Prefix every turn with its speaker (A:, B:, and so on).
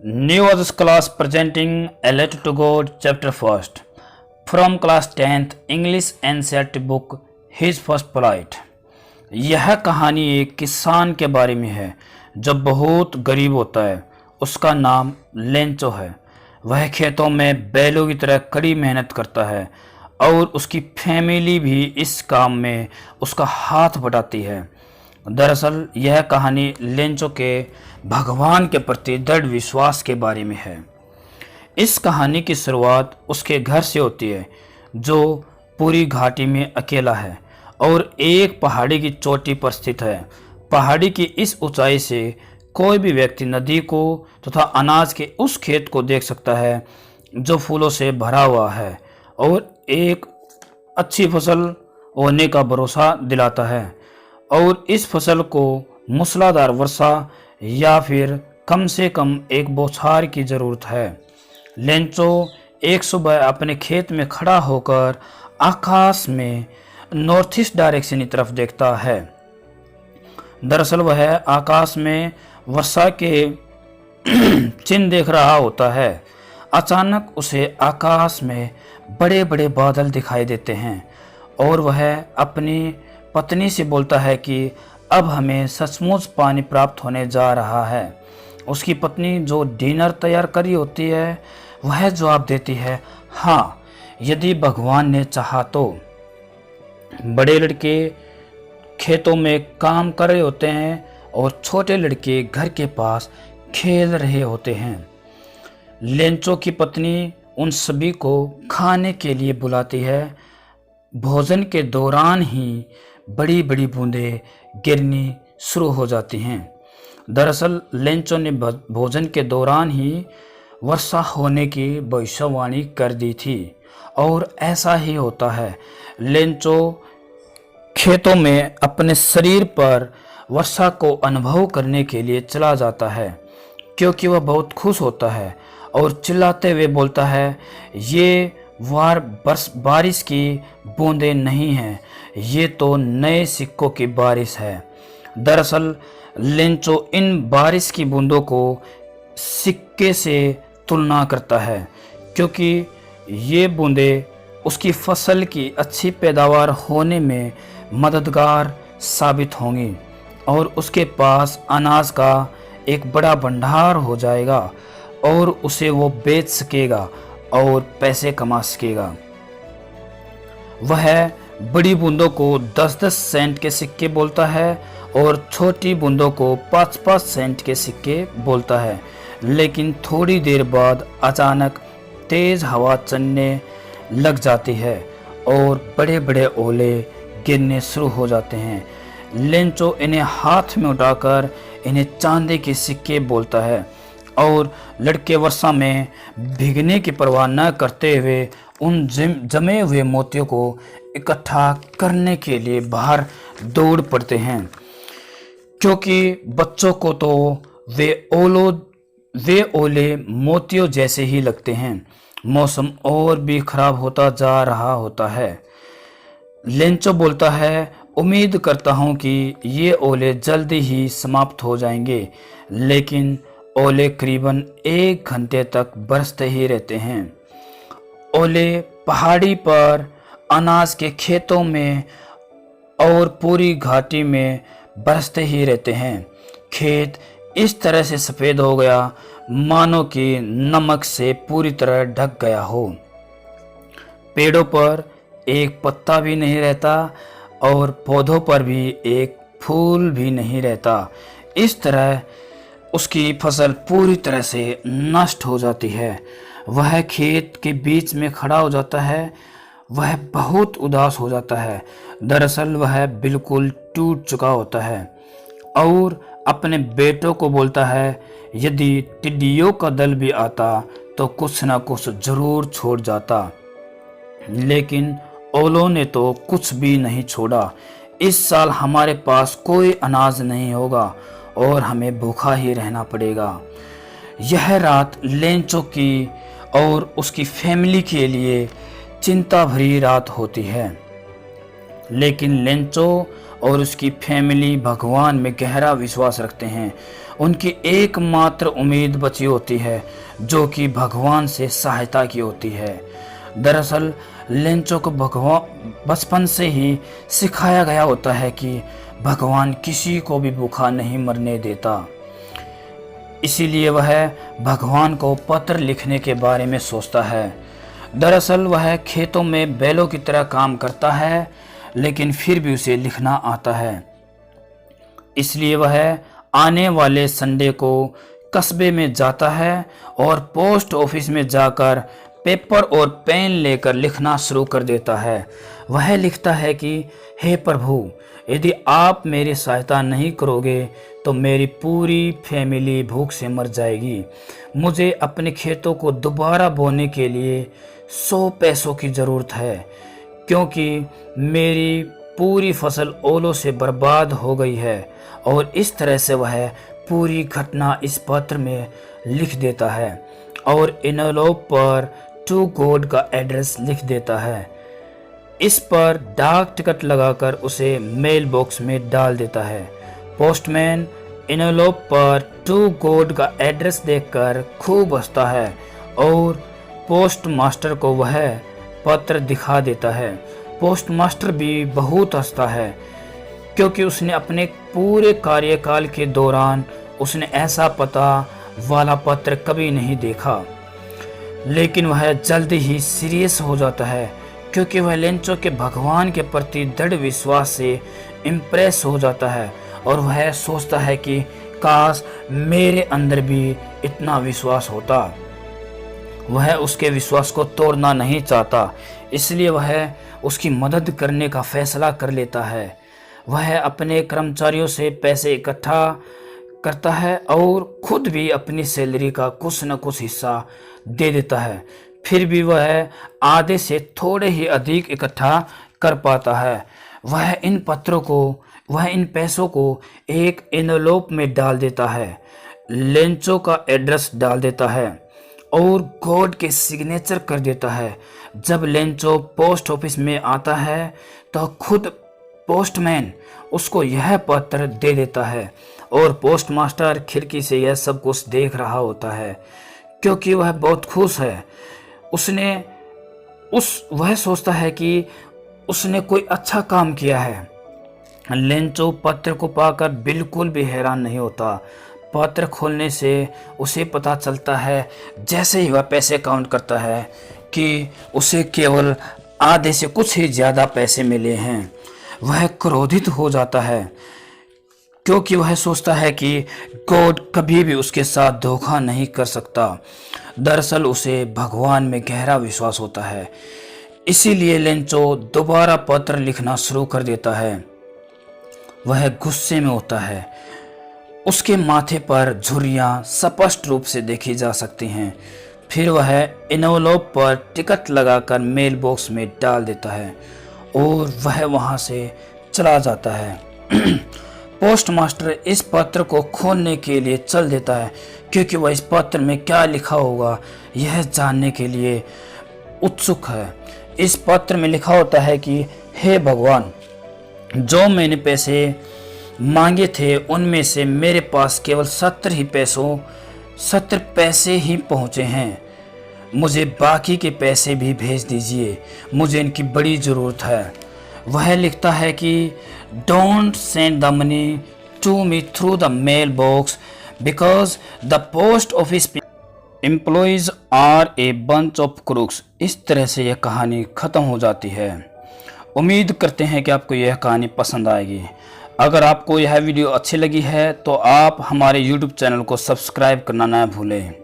A: New Others class presenting a letter to God, chapter 1st. From class 10th English NCERT book, His First Flight. यह कहानी एक किसान के बारे में है जो बहुत गरीब होता है। उसका नाम लेंचो है। वह खेतों में बैलों की तरह कड़ी मेहनत करता है और उसकी फैमिली भी इस काम में उसका हाथ बटाती है। दरअसल यह कहानी लेंचो के भगवान के प्रति दृढ़ विश्वास के बारे में है। इस कहानी की शुरुआत उसके घर से होती है जो पूरी घाटी में अकेला है और एक पहाड़ी की चोटी पर स्थित है। पहाड़ी की इस ऊंचाई से कोई भी व्यक्ति नदी को तथा अनाज के उस खेत को देख सकता है जो फूलों से भरा हुआ है और एक अच्छी फसल होने का भरोसा दिलाता है। और इस फसल को मूसलाधार वर्षा या फिर कम से कम एक बौछार की ज़रूरत है। लेंचो एक सुबह अपने खेत में खड़ा होकर आकाश में नॉर्थ ईस्ट डायरेक्शन की तरफ देखता है। दरअसल वह आकाश में वर्षा के चिन्ह देख रहा होता है। अचानक उसे आकाश में बड़े बड़े बादल दिखाई देते हैं और वह अपनी पत्नी से बोलता है कि अब हमें सचमुच पानी प्राप्त होने जा रहा है। उसकी पत्नी जो डिनर तैयार करी होती है वह जवाब देती है, हाँ, यदि भगवान ने चाहा तो। बड़े लड़के खेतों में काम कर रहे होते हैं और छोटे लड़के घर के पास खेल रहे होते हैं। लेंचो की पत्नी उन सभी को खाने के लिए बुलाती है। भोजन के दौरान ही बड़ी बड़ी बूंदें गिरनी शुरू हो जाती हैं। दरअसल लेंचो ने भोजन के दौरान ही वर्षा होने की भविष्यवाणी कर दी थी और ऐसा ही होता है। लेंचो खेतों में अपने शरीर पर वर्षा को अनुभव करने के लिए चला जाता है क्योंकि वह बहुत खुश होता है और चिल्लाते हुए बोलता है, ये बारिश की बूंदें नहीं हैं, ये तो नए सिक्कों की बारिश है। दरअसल लेंचो इन बारिश की बूंदों को सिक्के से तुलना करता है क्योंकि ये बूंदें उसकी फसल की अच्छी पैदावार होने में मददगार साबित होंगी और उसके पास अनाज का एक बड़ा भंडार हो जाएगा और उसे वो बेच सकेगा और पैसे कमा सकेगा। वह बड़ी बूंदों को 10-10 सेंट के सिक्के बोलता है और छोटी बूंदों को 5-5 सेंट के सिक्के बोलता है। लेकिन थोड़ी देर बाद अचानक तेज हवा चलने लग जाती है और बड़े बड़े ओले गिरने शुरू हो जाते हैं। लेंचो इन्हें हाथ में उठाकर इन्हें चांदी के सिक्के बोलता है और लड़के वर्षा में भीगने की परवाह न करते हुए उन जमे हुए मोतियों को इकट्ठा करने के लिए बाहर दौड़ पड़ते हैं क्योंकि बच्चों को तो वे ओले मोतियों जैसे ही लगते हैं। मौसम और भी खराब होता जा रहा होता है। लेंचो बोलता है, उम्मीद करता हूँ कि ये ओले जल्दी ही समाप्त हो जाएंगे। लेकिन ओले करीबन 1 घंटे तक बरसते ही रहते हैं। ओले पहाड़ी पर, अनाज के खेतों में और पूरी घाटी में बरसते ही रहते हैं। खेत इस तरह से सफ़ेद हो गया मानो कि नमक से पूरी तरह ढक गया हो। पेड़ों पर एक पत्ता भी नहीं रहता और पौधों पर भी एक फूल भी नहीं रहता। इस तरह उसकी फसल पूरी तरह से नष्ट हो जाती है। वह खेत के बीच में खड़ा हो जाता है। वह बहुत उदास हो जाता है। दरअसल वह बिल्कुल टूट चुका होता है और अपने बेटों को बोलता है, यदि टिड्डियों का दल भी आता तो कुछ ना कुछ जरूर छोड़ जाता। लेकिन ओलों ने तो कुछ भी नहीं छोड़ा। इस साल हमारे पास कोई अनाज नहीं होगा और हमें भूखा ही रहना पड़ेगा। यह रात लेंचो की और उसकी फैमिली के लिए चिंता भरी रात होती है। लेकिन लेंचो और उसकी फैमिली भगवान में गहरा विश्वास रखते हैं। उनकी एकमात्र उम्मीद बची होती है जो कि भगवान से सहायता की होती है। दरअसल लेंचो को भगवान बचपन से ही सिखाया गया होता है कि भगवान किसी को भी भूखा नहीं मरने देता। इसीलिए वह भगवान को पत्र लिखने के बारे में सोचता है। दरअसल वह खेतों में बैलों की तरह काम करता है, लेकिन फिर भी उसे लिखना आता है। इसलिए वह आने वाले संडे को कस्बे में जाता है और पोस्ट ऑफिस में जाकर पेपर और पेन लेकर लिखना शुरू कर देता है। वह लिखता है कि हे प्रभु, यदि आप मेरी सहायता नहीं करोगे तो मेरी पूरी फैमिली भूख से मर जाएगी। मुझे अपने खेतों को दोबारा बोने के लिए 100 पैसों की ज़रूरत है, क्योंकि मेरी पूरी फसल ओलों से बर्बाद हो गई है। और इस तरह से वह पूरी घटना इस पत्र में लिख देता है और एनवेलप पर टू गॉड का एड्रेस लिख देता है। इस पर डाक टिकट लगाकर उसे मेल बॉक्स में डाल देता है। पोस्टमैन एनवेलप पर टू गॉड का एड्रेस देखकर खूब हंसता है और पोस्ट मास्टर को वह पत्र दिखा देता है। पोस्ट मास्टर भी बहुत हंसता है, क्योंकि उसने अपने पूरे कार्यकाल के दौरान उसने ऐसा पता वाला पत्र कभी नहीं देखा। लेकिन वह जल्दी ही सीरियस हो जाता है, क्योंकि वह लेंचो के भगवान के प्रति दृढ़ विश्वास से इम्प्रेस हो जाता है और वह सोचता है कि काश मेरे अंदर भी इतना विश्वास होता। वह उसके विश्वास को तोड़ना नहीं चाहता, इसलिए वह उसकी मदद करने का फैसला कर लेता है। वह अपने कर्मचारियों से पैसे इकट्ठा करता है और खुद भी अपनी सैलरी का कुछ न कुछ हिस्सा दे देता है। फिर भी वह आधे से थोड़े ही अधिक इकट्ठा कर पाता है। वह इन पैसों को एक एनवेलप में डाल देता है, लेंचो का एड्रेस डाल देता है और गॉड के सिग्नेचर कर देता है। जब लेंचो पोस्ट ऑफिस में आता है तो खुद पोस्टमैन उसको यह पत्र दे देता है और पोस्ट मास्टर खिड़की से यह सब कुछ देख रहा होता है, क्योंकि वह बहुत खुश है। वह सोचता है कि उसने कोई अच्छा काम किया है। लेंचो पत्र को पाकर बिल्कुल भी हैरान नहीं होता। पत्र खोलने से उसे पता चलता है, जैसे ही वह पैसे काउंट करता है, कि उसे केवल आधे से कुछ ही ज़्यादा पैसे मिले हैं। वह क्रोधित हो जाता है, क्योंकि वह सोचता है कि गॉड कभी भी उसके साथ धोखा नहीं कर सकता। दरअसल उसे भगवान में गहरा विश्वास होता है, इसीलिए लेंचो दोबारा पत्र लिखना शुरू कर देता है। वह गुस्से में होता है। उसके माथे पर झुर्रियाँ स्पष्ट रूप से देखी जा सकती हैं। फिर वह एनवेलप पर टिकट लगाकर मेल बॉक्स में डाल देता है और वह वहाँ से चला जाता है। पोस्ट मास्टर इस पत्र को खोलने के लिए चल देता है, क्योंकि वह इस पत्र में क्या लिखा होगा यह जानने के लिए उत्सुक है। इस पत्र में लिखा होता है कि हे भगवान, जो मैंने पैसे मांगे थे उनमें से मेरे पास केवल 70 पैसे ही पहुँचे हैं। मुझे बाकी के पैसे भी भेज दीजिए, मुझे इनकी बड़ी ज़रूरत है। वह लिखता है कि don't send the money to me through the mail box because the post office employees are a bunch of crooks. इस तरह से यह कहानी ख़त्म हो जाती है। उम्मीद करते हैं कि आपको यह कहानी पसंद आएगी। अगर आपको यह वीडियो अच्छी लगी है तो आप हमारे YouTube चैनल को सब्सक्राइब करना ना भूलें।